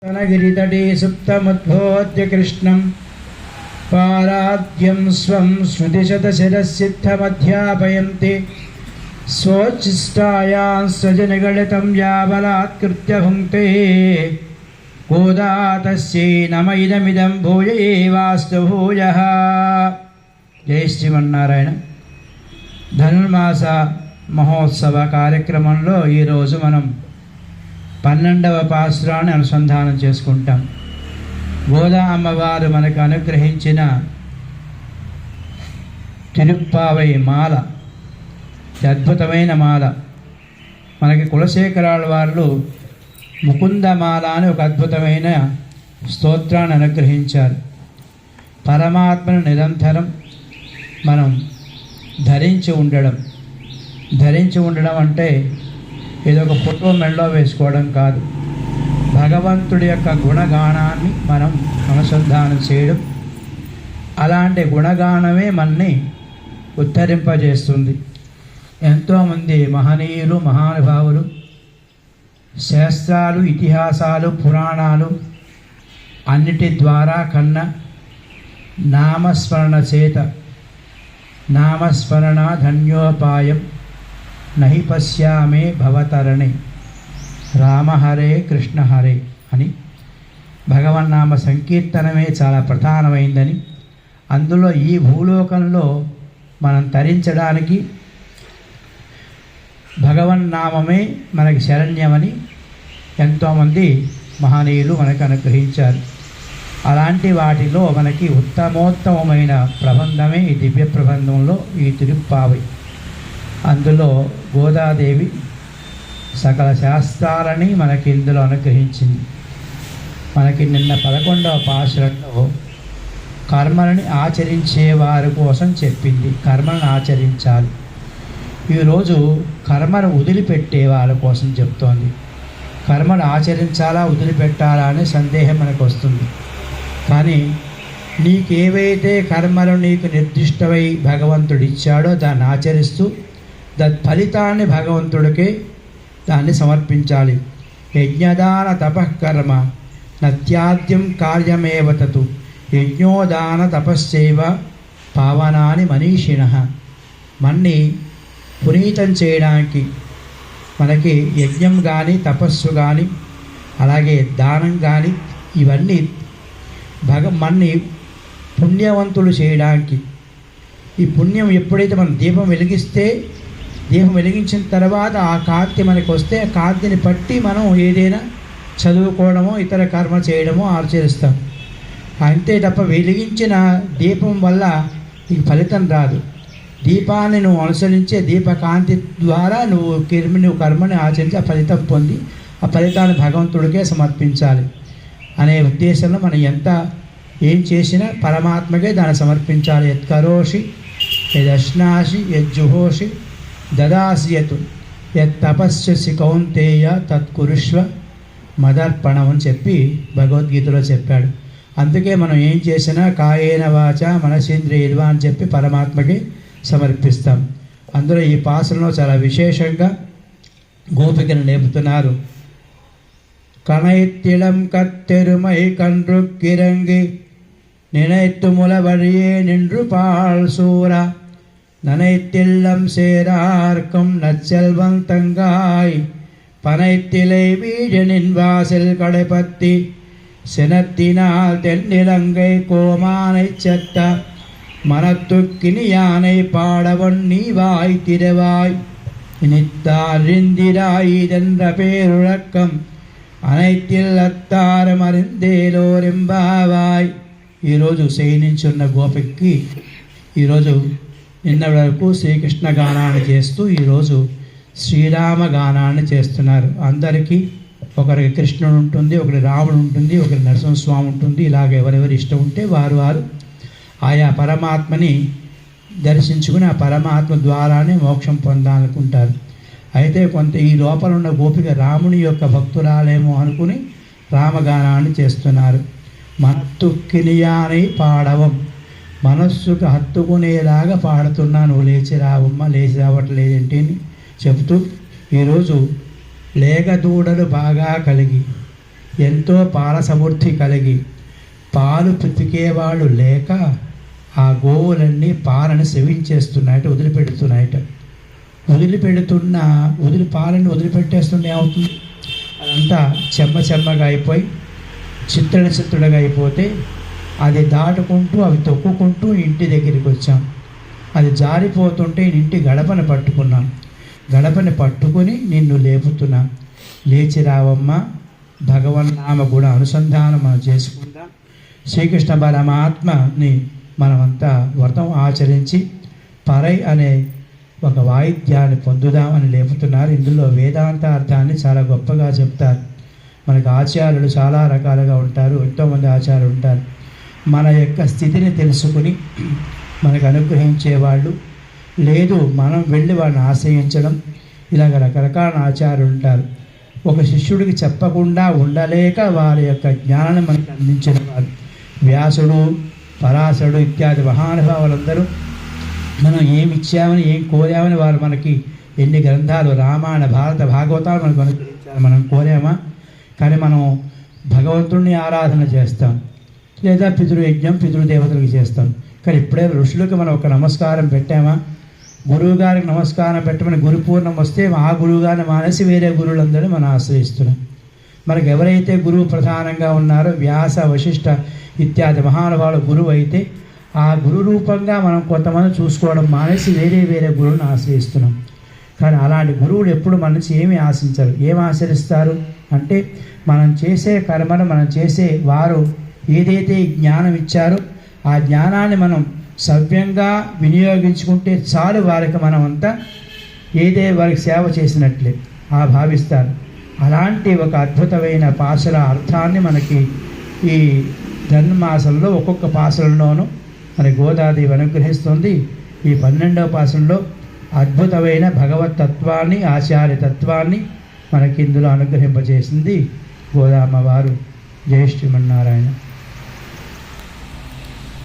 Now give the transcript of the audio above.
तनगिरितटे सुप्तमुद्बोध्य कृष्णं पाराद्यं स्वं श्रुतिशतशिरःसिद्धमध्यापयन्ति स्वोच्छिष्टायां स्वजनगलितं याबलात्कृत्य भुङ्क्ते गोदा तस्यै नम इदमिदं भूय एवास्तु भूयः। जय श्रीमन्नारायण। ధనుర్మాస మహోత్సవ కార్యక్రమంలో ఈరోజు మనం 12వ పాసురాన్ని అనుసంధానం చేసుకుంటాం. గోదా అమ్మవారు మనకు అనుగ్రహించిన తిరుప్పావై మాల, అద్భుతమైన మాల. మనకి కులశేఖరాల వారు ముకుందమాల అని ఒక అద్భుతమైన స్తోత్రాన్ని అనుగ్రహించారు. పరమాత్మను నిరంతరం మనం ధరించి ఉండడం అంటే ఏదో ఒక ఫోటో మెడలో వేసుకోవడం కాదు. భగవంతుడి యొక్క గుణగానాన్ని మనం అనుసంధానం చేయడం, అలాంటి గుణగానమే మనని ఉద్ధరింపజేస్తుంది. ఎంతోమంది మహనీయులు, మహానుభావులు శాస్త్రాలు, ఇతిహాసాలు, పురాణాలు అన్నిటి ద్వారా కన్నా నామస్మరణ చేత, నామస్మరణ ధన్యోపాయం నహి పశ్యామే భవతరణి రామహరే కృష్ణ హరే అని భగవన్నామ సంకీర్తనమే చాలా ప్రధానమైందని, అందులో ఈ భూలోకంలో మనం తరించడానికి భగవన్నామమే మనకి శరణ్యమని ఎంతోమంది మహనీయులు మనకు అనుగ్రహించారు. అలాంటి వాటిలో మనకి ఉత్తమోత్తమైన ప్రబంధమే ఈ దివ్య ప్రబంధంలో ఈ తిరుప్పావై. అందులో గోదాదేవి సకల శాస్త్రాలని మనకి ఇందులో అనుగ్రహించింది. మనకి నిన్న 11వ పాసురంలో కర్మలని ఆచరించే వారి కోసం చెప్పింది. కర్మలను ఆచరించాలి. ఈరోజు కర్మను వదిలిపెట్టే వాళ్ళ కోసం చెప్తోంది. కర్మను ఆచరించాలా వదిలిపెట్టాలా అనే సందేహం మనకు వస్తుంది. కానీ నీకేవైతే కర్మలు నీకు నిర్దిష్టమై భగవంతుడు ఇచ్చాడో దాన్ని ఆచరిస్తూ ఫలితాన్ని భగవంతుడికే దాన్ని సమర్పించాలి. యజ్ఞదాన తపఃకర్మ నత్యాద్యం కార్యమేవ తతు యజ్ఞోదాన తపశ్చైవ పావనాని మనీషిణః. మన్ని పునీతం చేయడానికి మనకి యజ్ఞం కానీ, తపస్సు కానీ, అలాగే దానం కానీ, ఇవన్నీ మన్ని పుణ్యవంతులు చేయడానికి. ఈ పుణ్యం ఎప్పుడైతే మనం దీపం వెలిగించిన తర్వాత ఆ కాంతి మనకు వస్తే ఆ కాంతిని పట్టి మనం ఏదైనా చదువుకోవడమో ఇతర కర్మ చేయడమో ఆచరిస్తాం. అంతే తప్ప వెలిగించిన దీపం వల్ల ఈ ఫలితం రాదు. దీపాన్ని నువ్వు అనుసరించే దీపకాంతి ద్వారా నువ్వు కర్మని ఆచరించి ఆ ఫలితం పొంది ఆ ఫలితాన్ని భగవంతుడికే సమర్పించాలి అనే ఉద్దేశంలో మనం ఏం చేసినా పరమాత్మకే దాన్ని సమర్పించాలి. యత్కరోషి యదశ్నాసి యజ్జుహోషి దదాసి యత్ యత్తపస్యసి కౌంతేయ తత్కురుష్వ మదర్పణం అని చెప్పి భగవద్గీతలో చెప్పాడు. అందుకే మనం ఏం చేసినా కాయేన వాచ మనసేంద్రియర్వా అని చెప్పి పరమాత్మకి సమర్పిస్తాం. అందులో ఈ పాసనలో చాలా విశేషంగా గోపికను నేర్పుతున్నారు. కనైత్తిళం కత్తెరుమై కండ్రుక్కిరంగి నినైత్తుముల వరియే నిండ్రు పాల్ సూర ననైత్తిల్లం సేరార్కం నచ్చల్వంతంగాయ్ పనైత్తిలై వీజనిన్ వాసిల్ కడపత్తి செனத்தினால் தென்னிலங்கை கோமானை செத்த மனத்துக்கினி யானை பாடவன் நீ வாய் திரவாய் இனித்தாரிந்திராய் இதென்ற பேருழக்கம் అனைత్తిల్ అత్తారం అరిందేలోరింబావాయ్. ఈరోజు శయనించున్న గోపికకి ఈరోజు నిన్న వరకు శ్రీకృష్ణ గానాన్ని చేస్తూ ఈరోజు శ్రీరామ గానాన్ని చేస్తున్నారు. అందరికీ ఒకరికి కృష్ణుడు ఉంటుంది, ఒకరి రాముడు ఉంటుంది, ఒకరి నరసింహస్వామి ఉంటుంది. ఇలాగ ఎవరెవరి ఇష్టం ఉంటే వారు ఆయా పరమాత్మని దర్శించుకుని ఆ పరమాత్మ ద్వారానే మోక్షం పొందాలనుకుంటారు. అయితే కొంత ఈ లోపల ఉన్న గోపిక రాముని యొక్క భక్తురాలేమో అనుకుని రామగానాన్ని చేస్తున్నారు. మత్తుక్కినియానై పాడవం, మనస్సుకు హత్తుకునేలాగా పాడుతున్నా నువ్వు లేచి రావట్లేదేంటి అని చెబుతూ ఈరోజు లేగదూడలు బాగా కలిగి ఎంతో పాల సమృద్ధి కలిగి పాలు పితికేవాళ్ళు లేక ఆ గోవులన్నీ పాలను సెవించేస్తున్నాయట, వదిలిపెడుతున్నాయట. పాలను వదిలిపెట్టేస్తుంటే ఏమవుతుంది, అదంతా చెమ్మగా అయిపోయి చిత్తుడుగా అయిపోతే అది దాటుకుంటూ అవి తొక్కుకుంటూ ఇంటి దగ్గరికి వచ్చాం. అది జారిపోతుంటే ఇంటి గడపను పట్టుకున్నాం. గడపని పట్టుకుని నిన్ను లేపుతున్నాం. లేచి రావమ్మ, భగవన్నామ గుణ అనుసంధానం మనం చేసుకుందాం. శ్రీకృష్ణ పరమాత్మని మనమంతా వ్రతం ఆచరించి పరై అనే ఒక వాయిద్యాన్ని పొందుదామని లేపుతున్నారు. ఇందులో వేదాంత అర్థాన్ని చాలా గొప్పగా చెప్తారు. మనకు ఆచార్యులు చాలా రకాలుగా ఉంటారు, ఎంతోమంది ఆచార్యులు ఉంటారు. మన యొక్క స్థితిని తెలుసుకుని మనకు అనుగ్రహించేవాళ్ళు, లేదు మనం వెళ్ళి వాళ్ళని ఆశ్రయించడం, ఇలాగ రకరకాల ఆచార్యులు ఉంటారు. ఒక శిష్యుడికి చెప్పకుండా ఉండలేక వారి యొక్క జ్ఞానాన్ని మనకు అందించిన వారు వ్యాసుడు, పరాశరుడు ఇత్యాది మహానుభావులందరూ మనం ఏమి ఇచ్చామని, ఏం కోరామని వారు మనకి ఎన్ని గ్రంథాలు, రామాయణ, భారత, భాగవతాలు మనకు అనుగ్రహించారు. మనం కోరామా? కానీ మనం భగవంతుడిని ఆరాధన చేస్తాం, లేదా పితృయజ్ఞం, పితృదేవతలకు చేస్తాం. కానీ ఇప్పుడే ఋషులకు మనం ఒక నమస్కారం పెట్టామా? గురువు గారికి నమస్కారం పెట్టమని గురుపూర్ణం వస్తే ఆ గురువు గారిని మానేసి వేరే గురువులందరినీ మనం ఆశ్రయిస్తున్నాం. మనకు ఎవరైతే గురువు ప్రధానంగా ఉన్నారో, వ్యాస, వశిష్ఠ ఇత్యాది మహానుభావులు గురువు అయితే ఆ గురు రూపంగా మనం కొంతమంది చూసుకోవడం మానేసి వేరే గురువులను ఆశ్రయిస్తున్నాం. కానీ అలాంటి గురువులు ఎప్పుడు మన నుంచి ఏమి ఆశించరు. ఏమి ఆచరిస్తారు అంటే మనం చేసే కర్మను, మనం చేసే వారు ఏదైతే జ్ఞానం ఇచ్చారో ఆ జ్ఞానాన్ని మనం సవ్యంగా వినియోగించుకుంటే చాలు, వారికి మనం అంతా వారికి సేవ చేసినట్లే భావిస్తారు. అలాంటి ఒక అద్భుతమైన పాసుల అర్థాన్ని మనకి ఈ ధనుర్మాసంలో ఒక్కొక్క పాసులలోనూ మన గోదాదేవి అనుగ్రహిస్తుంది. ఈ 12వ పాసుల్లో అద్భుతమైన భగవతత్వాన్ని, ఆచార్యతత్వాన్ని మనకి ఇందులో అనుగ్రహింపజేసింది గోదామ్మవారు. జై శ్రీమన్నారాయణ.